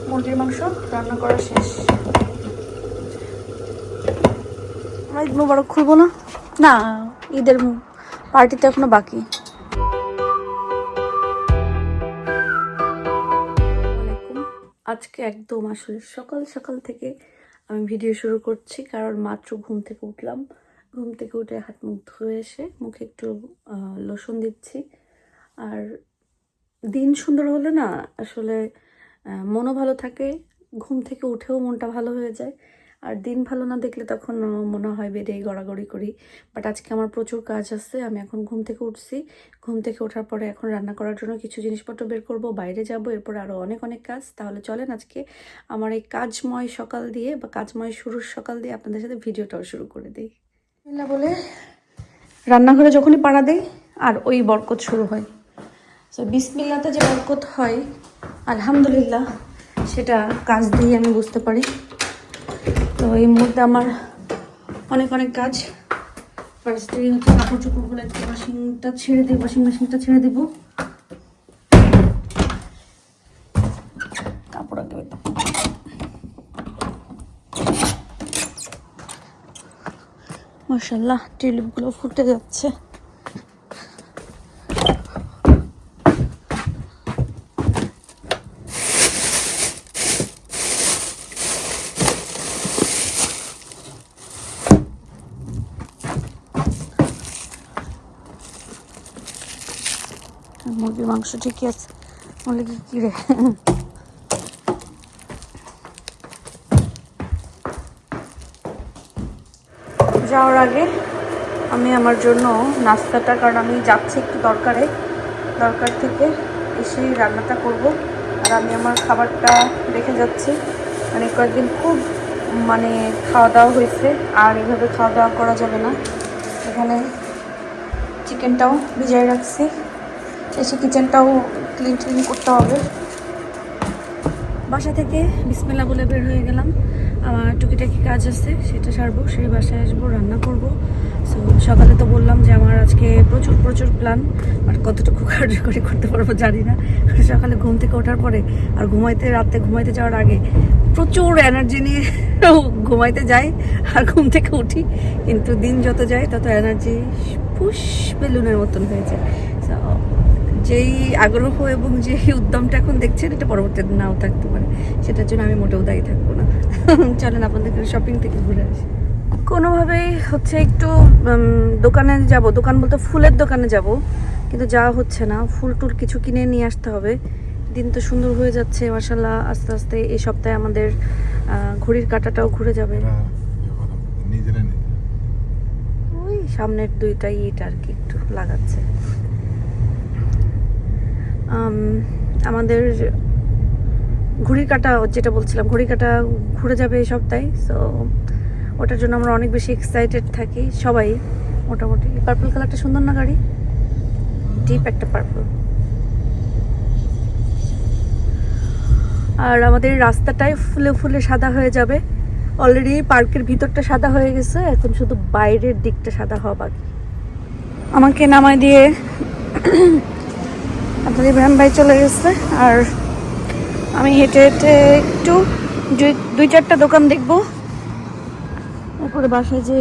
মুরগির মাংস রান্না করা শেষ। আমরা ঈদ মোবারক খুলবো না, না ঈদের পার্টিতে এখনো বাকি। আজকে একদম আসলে সকাল সকাল থেকে আমি ভিডিও শুরু করছি, কারণ মাত্র ঘুম থেকে উঠলাম। ঘুম থেকে উঠে হাত মুখ ধুয়ে এসে মুখে একটু লোশন দিচ্ছি। আর দিন সুন্দর হলে না আসলে মনও ভালো থাকে, ঘুম থেকে উঠেও মনটা ভালো হয়ে যায়। আর দিন ভালো না দেখলে তখন মনে হয় বেডেই গড়াগড়ি করি। বাট আজকে আমার প্রচুর কাজ আছে। আমি এখন ঘুম থেকে উঠছি, ঘুম থেকে ওঠার পরে এখন রান্না করার জন্য কিছু জিনিসপত্র বের করব, বাইরে যাব, এরপর আরও অনেক অনেক কাজ। তাহলে চলেন আজকে আমার এই কাজময় সকাল দিয়ে বা কাজময় শুরুর সকাল দিয়ে আপনাদের সাথে ভিডিওটাও শুরু করে দিই। না বলে রান্নাঘরে যখনই পাড়া দিই আর ওই বরকত শুরু হয়। সো বিসমিল্লাতে যে বরকত হয় আলহামদুলিল্লাহ, সেটা কাজ দিয়ে আমি বুঝতে পারি। তো এই মুহূর্তে আমার অনেক অনেক কাজ। ফার্স্টে হচ্ছে কাপড় চোপড়গুলো একটু ওয়াশিং মেশিনটা ছেড়ে দেবো। কাপড় আগে মাশাআল্লাহ টিউলিপগুলো ফুটে যাচ্ছে। মুরগির মাংস ঠিকই আছে, বলে কি রে। যাওয়ার আগে আমি আমার জন্য নাস্তাটা, কারণ আমি যাচ্ছি একটু দরকার থেকে এসে রান্নাটা করব। আর আমি আমার খাবারটা রেখে যাচ্ছি, মানে কয়েকদিন খুব খাওয়া দাওয়া হয়েছে, আর এভাবে খাওয়া দাওয়া করা যাবে না। এখানে চিকেনটাও ভিজিয়ে রাখছি, এসে কিচেনটাও ক্লিন করতে হবে। বাসা থেকে বিসমিল্লাহ বলে বের হয়ে গেলাম। আমার টুকিটাকি কাজ আছে, সেটা সারবো, সেই বাসায় আসবো, রান্না করব। সো সকালে তো বললাম যে আমার আজকে প্রচুর প্ল্যান, আর কতটুকু কার্যকরী করতে পারবো জানি না। সকালে ঘুম থেকে ওঠার পরে আর রাতে ঘুমাইতে যাওয়ার আগে প্রচুর এনার্জি নিয়ে ঘুমাইতে যাই আর ঘুম থেকে উঠি, কিন্তু দিন যত যায় তত এনার্জি পুশ বেলুনের মতন হয়ে যায়। সো যেই আগ্রহ এবং যেই উদ্যমটা এখন দেখছেন, এটা পরবর্তীতে নাও থাকতে পারে, সেটার জন্য আমি মোটেও দায়ী থাকবো না। চলেন আপনাদের শপিং থেকে ঘুরে আসি। কোনোভাবেই হচ্ছে একটু দোকানে যাব, দোকান বলতে ফুলের দোকানে যাব, কিন্তু যাওয়া হচ্ছে না। ফুল টুল কিছু কিনে নিয়ে আসতে হবে। দিন তো সুন্দর হয়ে যাচ্ছে মাশাআল্লাহ। আস্তে আস্তে এই সপ্তাহে আমাদের ঘড়ির কাঁটাটাও ঘুরে যাবে। ওই সামনের দুইটা ইট আর কি একটু লাগাচ্ছে। আমাদের ঘড়ির কাঁটা, যেটা বলছিলাম, ঘড়ির কাঁটা ঘুরে যাবে এই সপ্তাহে। সো ওটার জন্য আমরা অনেক বেশি এক্সাইটেড থাকি সবাই মোটামুটি। পার্পল কালারটা সুন্দর না, গাড়ি ডিপ একটা পার্পল। আর আমাদের রাস্তাটাই ফুলে ফুলে সাদা হয়ে যাবে। অলরেডি পার্কের ভিতরটা সাদা হয়ে গেছে, এখন শুধু বাইরের দিকটা সাদা হওয়া বাকি। আমাকে নামায় দিয়ে আপনার ইব্রাহিম ভাই চলে গেছে, আর আমি হেঁটে হেঁটে একটু দুই চারটা দোকান দেখবো, তারপরে বাসায় যে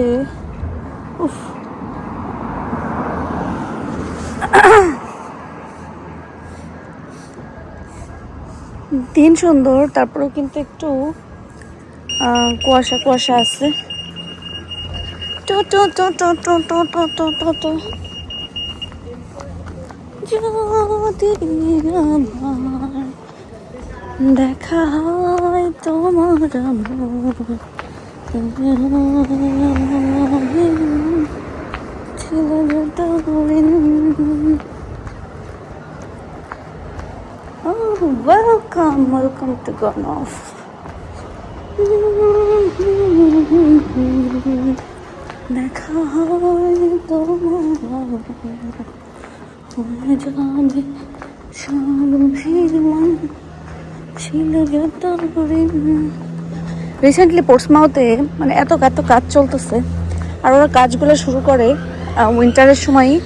দিন সুন্দর, তারপরেও কিন্তু একটু কুয়াশা আছে। দেখা হয় তোমার welcome to Ganoff. দেখা হয় তোমার যাবে রিসেন্টলি পোর্টসমাউথে এত কাজ চলতেছে, আর ওরা কাজগুলো শুরু করে উইন্টারের সময়ই,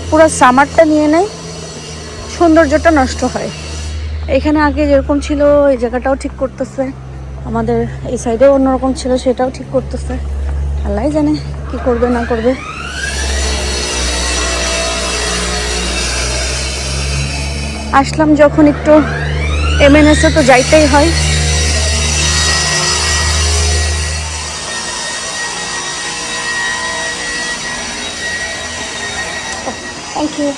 পুরো সামারটা নিয়ে নেয়, সৌন্দর্যটা নষ্ট হয়। এখানে আগে যেরকম ছিল এই জায়গাটাও ঠিক করতেছে, আমাদের এই সাইডেও অন্যরকম ছিল সেটাও ঠিক করতেছে। আল্লাহ জানে কি করবে না করবে। আসলাম যখন একটু এমএনএসে তো যাইতেই হয়। Thank you.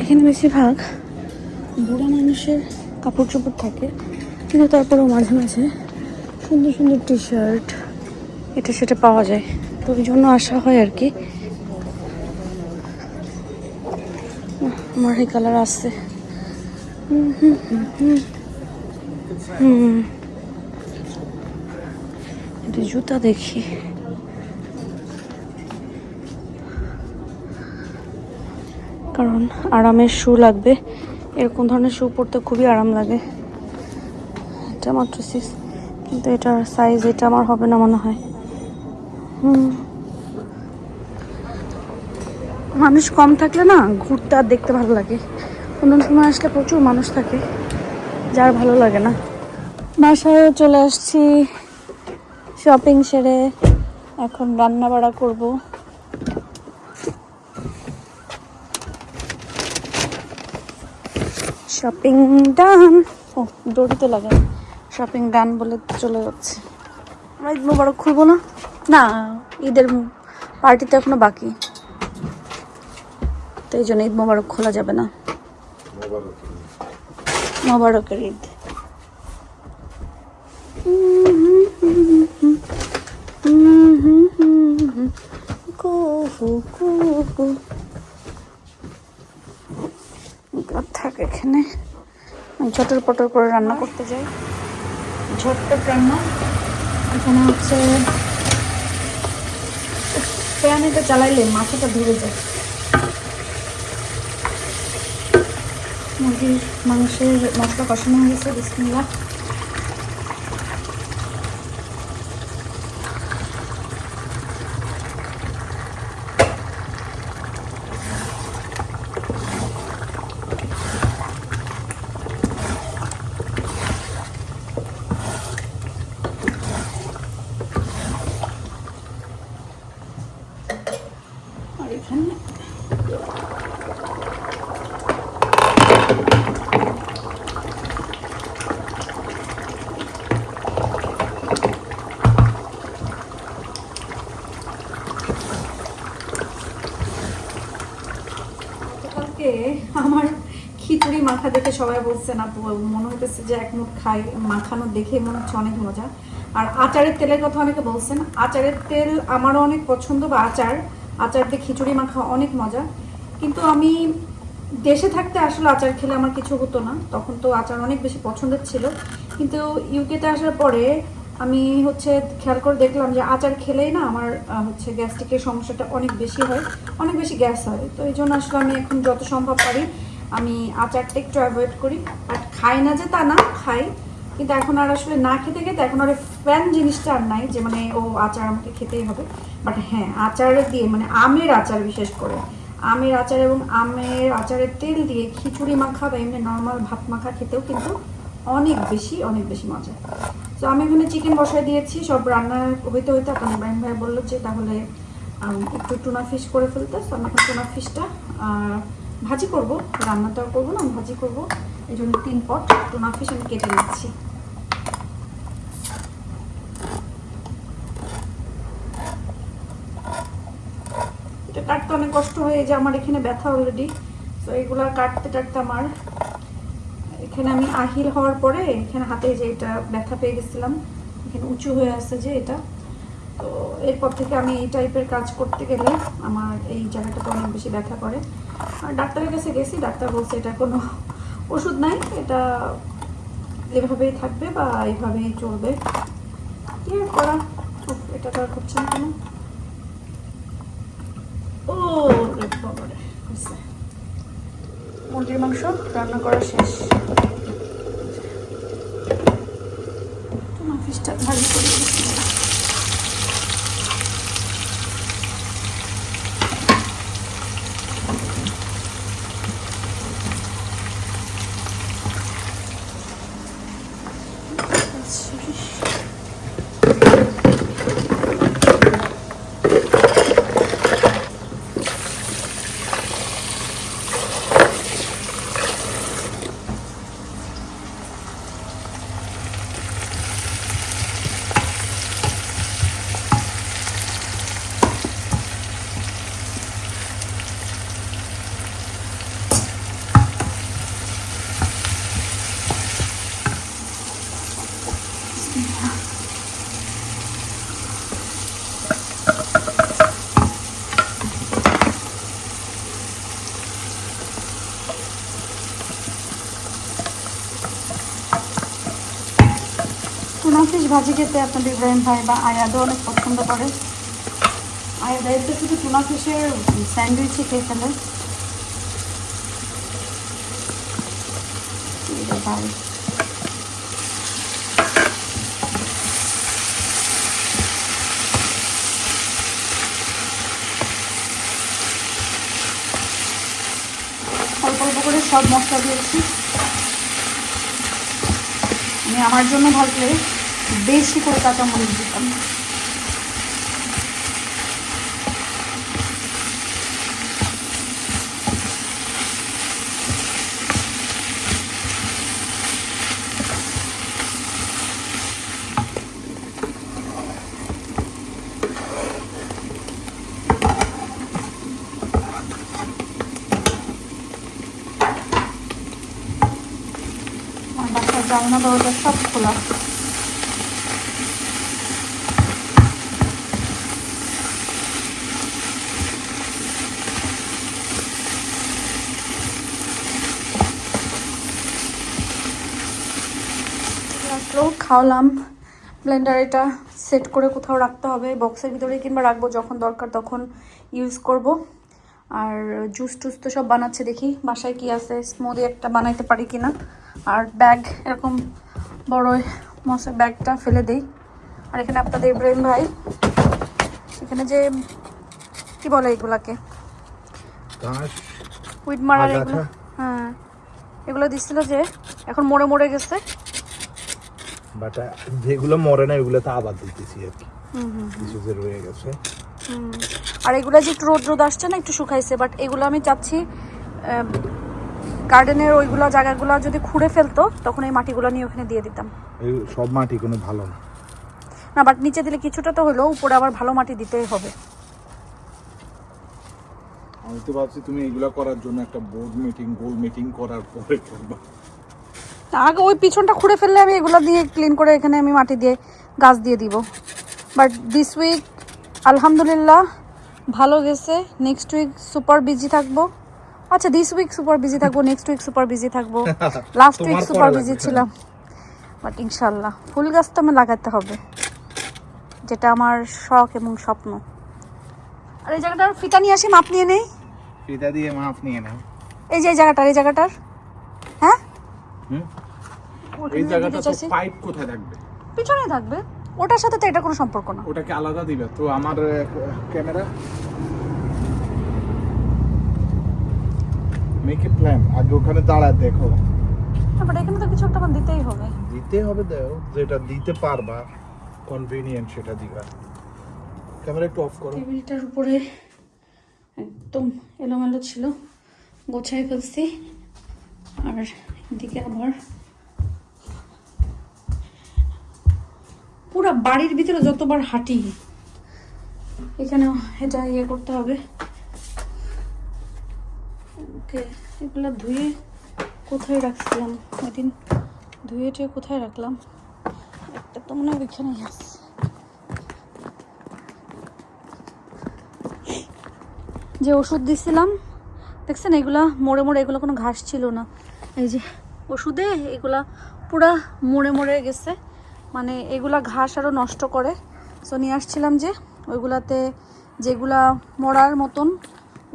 এখানে বেশিরভাগ বুড়া মানুষের কাপড় চোপড় থাকে, কিন্তু তারপরেও মাঝে মাঝে সুন্দর সুন্দর টি শার্ট এটা সেটা পাওয়া যায়, তো ওই জন্য আসা হয় আর কি। আমার এই কালার আছে। এটা জুতা দেখি, কারণ আরামের শু লাগবে, এরকম ধরনের শু পরতে খুবই আরাম লাগে। এটা মাত্র 6, কিন্তু এটার সাইজ এটা আমার হবে না মনে হয়। মানুষ কম থাকলে না ঘুরতে আর দেখতে ভালো লাগে, অন্য সময় আসলে প্রচুর মানুষ থাকে, যার ভালো লাগে না। বাসায় চলে আসছি শপিং সেরে, এখন রান্না বাড়া করবো। শপিং ডান। ও দড়িতে লাগে, শপিং ডান বলে চলে যাচ্ছে। আমরা ঈদ মোবারক খুলবো না, না ঈদের পার্টি তো এখনো বাকি, তো এই জন্য ঈদ মোবারক খোলা যাবে না। মোবারকের ঈদ। থাক এখানে, ঝটর পটর করে রান্না করতে যাই। ঝটপট রান্না। এখানে হচ্ছে প্যান, এটা চালাইলে মাথাটা ধরে যায়। মুরগির মাংসের মশলা কষানো হয়ে গেছে, বিসমিল্লাহ। আর এখানে আমার খিচুড়ি মাখা দেখে সবাই বলছে না, মনে হইতেছে যে এক মুঠ খাই, মাখানো দেখে মনে হচ্ছে অনেক মজা। আর আচারের তেলের কথা অনেকে বলছেন, আচারের তেল আমারও অনেক পছন্দ, বা আচার দিয়ে খিচুড়ি মাখা অনেক মজা। কিন্তু আমি দেশে থাকতে আসলে আচার খেলে আমার কিছু হতো না, তখন তো আচার অনেক বেশি পছন্দের ছিল। কিন্তু ইউকেতে আসার পরে আমি হচ্ছে খেয়াল করে দেখলাম যে আচার খেলেই না আমার হচ্ছে গ্যাস্ট্রিকের সমস্যাটা অনেক বেশি হয়, অনেক বেশি গ্যাস হয়। তো এই জন্য আসলে আমি এখন যত সম্ভব পারি আমি আচারটা একটু অ্যাভয়েড করি। আর খাই না যে তা না, খাই, কিন্তু এখন আর আসলে না খেতে খেতে এখন আর ফ্যান জিনিসটা আর নাই যে মানে ও আচার আমাকে খেতেই হবে। বাট হ্যাঁ, আচার দিয়ে মানে আমের আচার, বিশেষ করে আমের আচার এবং আমের আচারের তেল দিয়ে খিচুড়ি মাখা বা এমনি নর্মাল ভাত মাখা খেতেও কিন্তু অনেক বেশি মজা। তো আমি এখানে চিকেন বসাই দিয়েছি, সব রান্না হইতে হইতে এখন ইব্রাহিম ভাই বললো যে তাহলে একটু টুনা ফিশ করে ফেলতে। তো আমি এখন টুনা ফিশটা ভাজি করব, রান্নাটাও করবো না, ভাজি করব। এই জন্য 3 পট টুনা ফিশ আমি কেটে নিচ্ছি। এটা কাটতে অনেক কষ্ট হয়ে, যে আমার এখানে ব্যথা অলরেডি। তো এগুলা কাটতে কাটতে আমার এখানে আমি আহিল হওয়ার পরে এখানে হাতে যে এটা ব্যথা পেয়ে গেছিলাম, এখানে উঁচু হয়ে আসছে যে এটা। তো এরপর থেকে আমি এই টাইপের কাজ করতে গেলে আমার এই জায়গাটাতে অনেক বেশি ব্যথা করে। আর ডাক্তারের কাছে গেছি, ডাক্তার বলছে এটা কোনো ওষুধ নাই, এটা এভাবেই থাকবে বা এইভাবেই চলবে। কি আর করা, এটা তো আর করছে না কেন। মুরগির মাংস রান্না করা শেষ। টুনা ফিশটা ভাজি করে দিচ্ছি। টুনা ফিশ ভাজি খেতে আপনাদের ইব্রাহিম ভাই বা আয়াদও অনেক পছন্দ করে। আয়াদের তো শুধু টুনা ফিশের স্যান্ডউইচই খেয়ে ফেলে। ভাই অল্প অল্প করে সব মশলা দিয়েছি। আমি আমার জন্য ভাজলে বেশি করে কাঁচামরিচ দিতাম। আমার বাসার জানলা দরজা সব খোলা। খাওয়ালাম। ব্লেন্ডার এটা সেট করে কোথাও রাখতে হবে, বক্সের ভিতরে কিংবা রাখবো, যখন দরকার তখন ইউজ করব। আর জুস টুস তো সব বানাচ্ছে, দেখি বাসায় কি আছে, স্মুদি একটা বানাইতে পারি কিনা। আর ব্যাগ এরকম বড় মশার ব্যাগটা ফেলে দেই। আর এখানে আপনাদের ইব্রাহিম ভাই এখানে যে কি বলে এগুলাকে, উইড মারার এগুলো, হ্যাঁ এগুলো দিচ্ছিল যে এখন মরে মরে গেছে। বাট যেগুলো মরে না এগুলো তো আবার দিতেছি আর কি, কিছু যে রয়ে গেছে। আর এগুলো যে একটু রোদ রোদ আসছে না, একটু শুকাইছে। বাট এগুলো আমি চাচ্ছি গার্ডেনের ওইগুলো জায়গাগুলো যদি খুঁড়ে ফেলতো তখন এই মাটিগুলো নিয়ে ওখানে দিয়ে দিতাম। এই সব মাটি কোনো ভালো না, না বাট নিচে দিলে কিছুটা তো হলো, উপরে আবার ভালো মাটি দিতেই হবে। আমি তো ভাবছি তুমি এগুলা করার জন্য একটা বোর্ড মিটিং, গোল মিটিং করার পরে করবা। আগে ওই পিছনটা খুঁড়ে ফেললে আমি এগুলো দিয়ে ক্লিন করে এখানে আমি মাটি দিয়ে গাছ দিয়ে দিব। বাট দিস উইক আলহামদুলিল্লাহ ভালো গেছে। নেক্সট উইক সুপার বিজি থাকবো। আচ্ছা দিস উইক সুপার বিজি থাকবো, নেক্সট উইক সুপার বিজি থাকবো, লাস্ট উইক সুপার বিজি ছিলাম। বাট ইনশাল্লাহ ফুল গাছ তো আমার লাগাতে হবে, যেটা আমার শখ এবং স্বপ্ন। আর এই জায়গাটার ফিতা নিয়ে আসি, মাপ নিয়ে নেই। ফিতা দিয়ে মাপ নিয়ে নাও। এই যে এই জায়গাটার হ্যাঁ এই জায়গাটা তো পাইপ কোথায় থাকবে? পিছনে থাকবে, ওটার সাথে তো এটা কোনো সম্পর্ক না। ওটাকে আলাদা দিবে তো? আমার ক্যামেরা মেক এ প্ল্যান, আগে ওখানে দাঁড়ায় দেখো। বাট এখানে তো কিছু একটা দিতেই হবে। দিতে হবে, দাও যেটা দিতে পারবা কনভিনিয়েন্ট সেটা দিবা। ক্যামেরা একটু অফ করো। টেবিলটার উপরে একদম এলোমেলো ছিল, গোছাই ফেলছি। আর এদিকে আবার পুরো বাড়ির ভিতরে যতবার হাঁটি এখানে এটা ইয়ে করতে হবে। ওকে, এগুলো ধুয়ে কোথায় রাখছিলাম ওই দিন, ধুয়ে টুয়ে কোথায় রাখলাম? একটা তো মনে হয় ওইখানেই আছে। যে ওষুধ দিছিলাম দেখছেন, এগুলা মরে মরে, এগুলো কোনো ঘাস ছিল না। এই যে ওষুধে এগুলা পুরা মরে মরে গেছে, মানে এগুলা ঘাস আরও নষ্ট করে। সো নিয়ে আসছিলাম যে ওইগুলাতে যেগুলা মরার মতন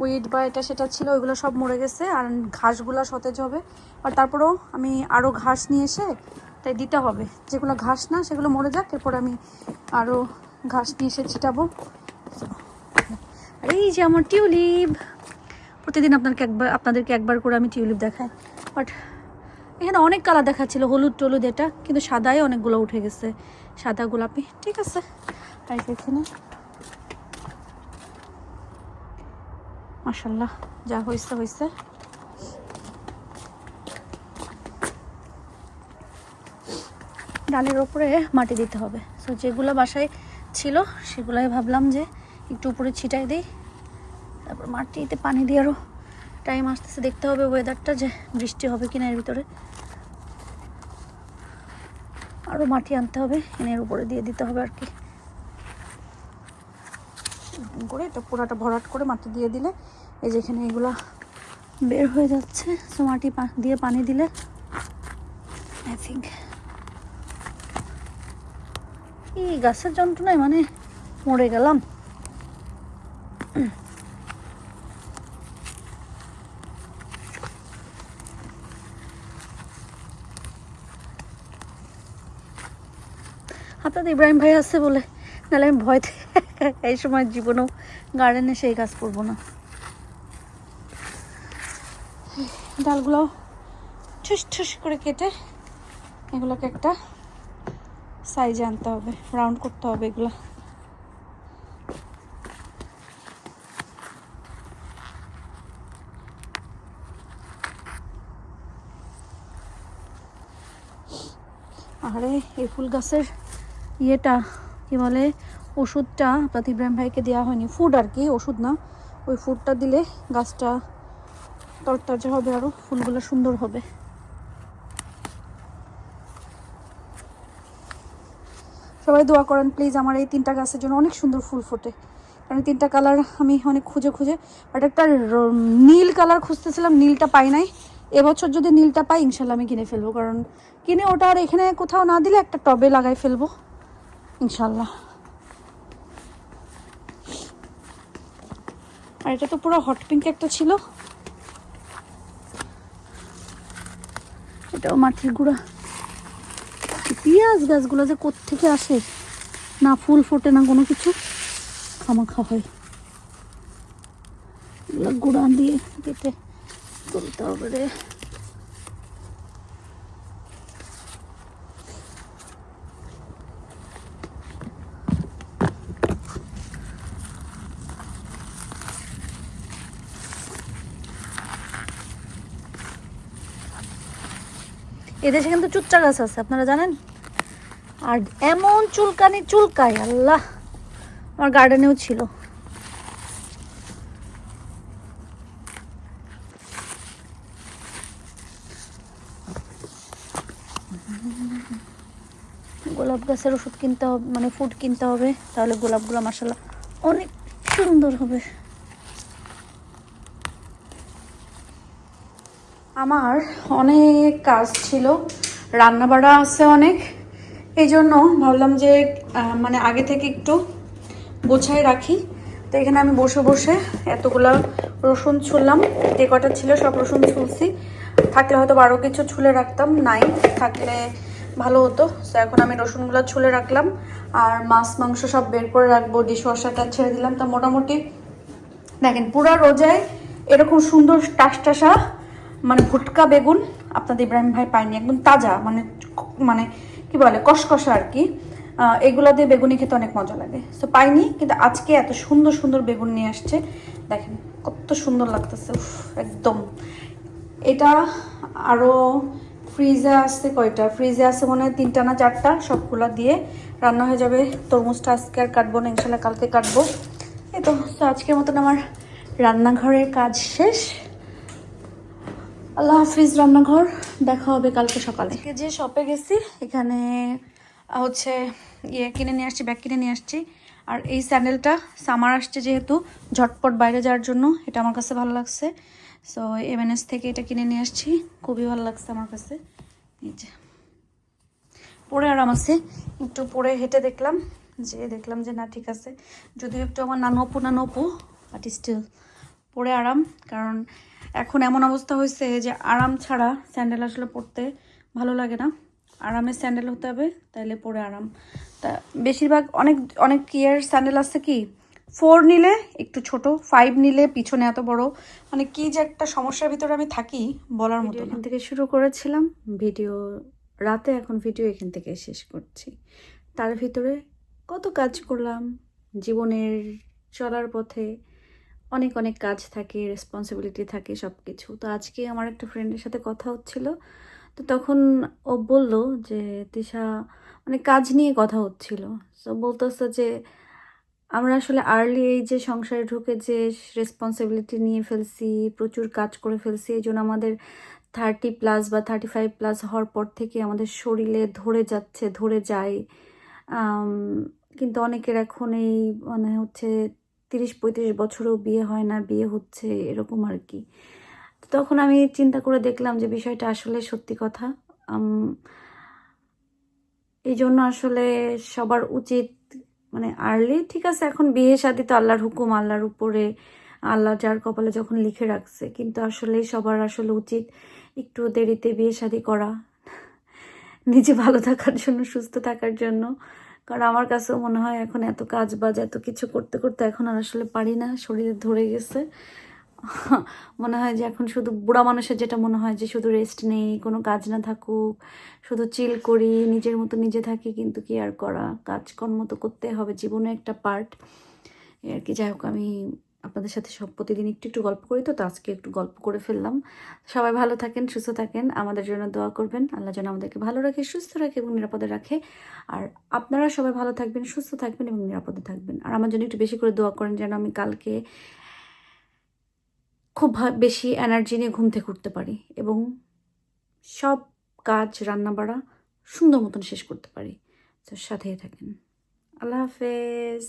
উইড বা এটা সেটা ছিল, ওইগুলো সব মরে গেছে। আর ঘাসগুলো সতেজ হবে। আর তারপরেও আমি আরও ঘাস নিয়ে এসে তাই দিতে হবে। যেগুলো ঘাস না সেগুলো মরে যাক, এরপর আমি আরও ঘাস নিয়ে এসে ছিটাবো। আর এই যে আমার টিউলিপ, প্রতিদিন আপনাদেরকে একবার করে আমি টিউলিপ দেখাই। বাট এখানে অনেক কালার দেখাচ্ছিল, হলুদ টলুদ এটা, কিন্তু সাদাই অনেকগুলো উঠে গেছে, সাদা গোলাপি। ঠিক আছে, আর এখানে মাশাআল্লাহ যা হয়েছে হয়েছে। ডালের ওপরে মাটি দিতে হবে। সো যেগুলো বাসায় ছিল সেগুলোই ভাবলাম যে একটু উপরে ছিটাই দিই, তারপর মাটিতে পানি দিয়ে আরও টাইম আসতেছে, দেখতে হবে ওয়েদারটা যে বৃষ্টি হবে কিনা। এর ভিতরে আরও মাটি আনতে হবে, এর উপরে দিয়ে দিতে হবে আর কি করে। এটা পুরাটা ভরাট করে মাটি দিয়ে দিলে এই যেখানে এগুলা বের হয়ে যাচ্ছে। সো মাটি দিয়ে পানি দিলে আই থিঙ্ক এই গাছের যন্ত্রণায় মানে মরে গেলাম। আপনাদের ইব্রাহিম ভাই আছে বলে, নাহলে আমি ভয় এই সময় জীবনেও গার্ডেনে সেই গাছ করবো না। ডালগুলো ঠুস ঠুস করে কেটে এগুলোকে একটা সাইজে আনতে হবে, রাউন্ড করতে হবে এগুলো। আরে এই ফুল গাছের ইয়েটা কি বলে, ওষুধটা আপনার ইব্রাহিম ভাইকে দেওয়া হয়নি, ফুড আর কি, ওষুধ না। ওই ফুডটা দিলে গাছটা তরতাজা হবে, আরও ফুলগুলো সুন্দর হবে। সবাই দোয়া করেন প্লিজ আমার এই 3টা গাছের জন্য, অনেক সুন্দর ফুল ফোটে। কারণ 3টা কালার আমি অনেক খুঁজে বাট একটা নীল কালার খুঁজতেছিলাম, নীলটা পাই নাই। এবছর যদি নীলটা পাই ইনশাল্লাহ আমি কিনে ফেলবো, কারণ কিনে ওটা আর এখানে কোথাও না দিলে একটা টবে লাগাই ফেলবো ইনশাল্লাহ। আর এটা তো পুরো হট পিঙ্ক একটা ছিল, এটাও মাটির গুঁড়া। পেঁয়াজ গাছগুলো যে কোত্থেকে আসে, না ফুল ফোটে না কোনো কিছু, খামাখা হয়। এগুলো গুঁড়া দিয়ে কেটে তুলতে হবে রে। এদেশে কিন্তু চুচ্চা গাছ আছে, আপনারা জানেন। আর এমন চুলকায় আল্লাহ, আমার গার্ডেনেও ছিল। গোলাপ গাছের ওষুধ কিনতে হবে, মানে ফুড কিনতে হবে, তাহলে গোলাপগুলো মাশাআল্লাহ অনেক সুন্দর হবে। আমার অনেক কাজ ছিল, রান্না বাড়া আছে অনেক, এই জন্য ভাবলাম যে মানে আগে থেকে একটু গোছায় রাখি। তো এখানে আমি বসে বসে এতগুলা রসুন ছুললাম, যে কটা ছিল সব রসুন ছুলছি। থাকলে হয়তো আরও কিছু ছুলে রাখতাম, নাই থাকলে ভালো হতো। তো এখন আমি রসুনগুলো ছুলে রাখলাম, আর মাছ মাংস সব বের করে রাখবো, ডিশওয়াশারটা ছেড়ে দিলাম। তো মোটামুটি দেখেন পুরা রোজায় এরকম সুন্দর টাসটাসা মানে ভুটকা বেগুন আপনাদের ইব্রাহিম ভাই পায়নি, একদম তাজা, মানে মানে কি বলে কষকষা আর কি। এগুলো দিয়ে বেগুনি খেতে অনেক মজা লাগে। সো পাইনি, কিন্তু আজকে এত সুন্দর সুন্দর বেগুন নিয়ে আসছে, দেখেন কত সুন্দর লাগতেছে একদম। এটা আরও ফ্রিজে আসছে, কয়টা ফ্রিজে আছে মনে হয় 3টা না 4টা, সবগুলা দিয়ে রান্না হয়ে যাবে। তরমুজটা আজকে আর কাটবো না, ইনশাল্লাহ কালকে কাটবো। এই তো আজকের মতন আমার রান্নাঘরের কাজ শেষ। আল্লাহ হাফিজ রান্নাঘর, দেখা হবে কালকে সকালে। যে শপে গেছি এখানে হচ্ছে কিনে নিয়ে আসছি, ব্যাগ কিনে নিয়ে আসছি। আর এই স্যান্ডেলটা সামার আসছে যেহেতু, ঝটপট বাইরে যাওয়ার জন্য এটা আমার কাছে ভালো লাগছে। সো এমএনএস থেকে এটা কিনে নিয়ে আসছি, খুবই ভালো লাগছে আমার কাছে। এই যে পরে আরাম আছে, একটু পরে হেঁটে দেখলাম যে না ঠিক আছে, যদিও একটু আমার নানপু বাট স্টিল পরে আরাম, কারণ এখন এমন অবস্থা হয়েছে যে আরাম ছাড়া স্যান্ডেল আসলে পরতে ভালো লাগে না। আরামের স্যান্ডেল হতে হবে, তাইলে পরে আরাম। তা বেশিরভাগ অনেক অনেক ইয়ার স্যান্ডেল আছে কি 4 নিলে একটু ছোট, 5 নিলে পিছনে এত বড়, মানে কি যে একটা সমস্যার ভিতরে আমি থাকি বলার মতো না। এখান থেকে শুরু করেছিলাম ভিডিও রাতে, এখন ভিডিও এখান থেকে শেষ করছি। তার ভিতরে কত কাজ করলাম, জীবনের চলার পথে অনেক অনেক কাজ থাকে, রেসপন্সিবিলিটি থাকে, সব কিছু। তো আজকে আমার একটা ফ্রেন্ডের সাথে কথা হচ্ছিল, তো তখন ও বলল যে তিশা, মানে কাজ নিয়ে কথা হচ্ছিল। তো বলতেছে যে আমরা আসলে আর্লি এই যে সংসারে ঢুকে যে রেসপন্সিবিলিটি নিয়ে ফেলছি, প্রচুর কাজ করে ফেলছি, এই জন্য আমাদের 30+ বা 35+ হওয়ার পর থেকে আমাদের শরীরে ধরে যাচ্ছে, ধরে যায়। আম, কিন্তু অনেকের এখন এই মানে হচ্ছে 30-35 বছরেও বিয়ে হয় না, বিয়ে হচ্ছে এরকম আর কি। তো তখন আমি চিন্তা করে দেখলাম যে বিষয়টা আসলে সত্যি কথা। এই জন্য আসলে সবার উচিত মানে আর্লি, ঠিক আছে এখন বিয়ে শাদী তো আল্লাহর হুকুম, আল্লাহর উপরে, আল্লাহ যার কপালে যখন লিখে রাখছে, কিন্তু আসলে সবার আসলে উচিত একটু দেরিতে বিয়ে শাদী করা, নিজে ভালো থাকার জন্য, সুস্থ থাকার জন্য। কারণ আমার কাছেও মনে হয় এখন এত কাজ বাজ এত কিছু করতে করতে এখন আর আসলে পারি না, শরীরে ধরে গেছে। মনে হয় যে এখন শুধু বুড়া মানুষের যেটা মনে হয় যে শুধু রেস্ট নেই, কোনো কাজ না থাকুক, শুধু চিল করি, নিজের মতো নিজে থাকি, কিন্তু কি আর করা, কাজকর্ম তো করতে হবে, জীবনে একটা পার্ট আর কি। যাই হোক, আমি আপনাদের সাথে সব প্রতিদিন একটু একটু গল্প করি, তো আজকে একটু গল্প করে ফেললাম। সবাই ভালো থাকেন, সুস্থ থাকেন, আমাদের জন্য দোয়া করবেন, আল্লাহ যেন আমাদেরকে ভালো রাখে, সুস্থ রাখে এবং নিরাপদে রাখে। আর আপনারা সবাই ভালো থাকবেন, সুস্থ থাকবেন এবং নিরাপদে থাকবেন। আর আমার জন্য একটু বেশি করে দোয়া করেন যেন আমি কালকে খুব বেশি এনার্জি নিয়ে ঘুম থেকে উঠতে পারি এবং সব কাজ রান্না বাড়া সুন্দর মতন শেষ করতে পারি। তো সাথেই থাকেন। আল্লাহ হাফেজ।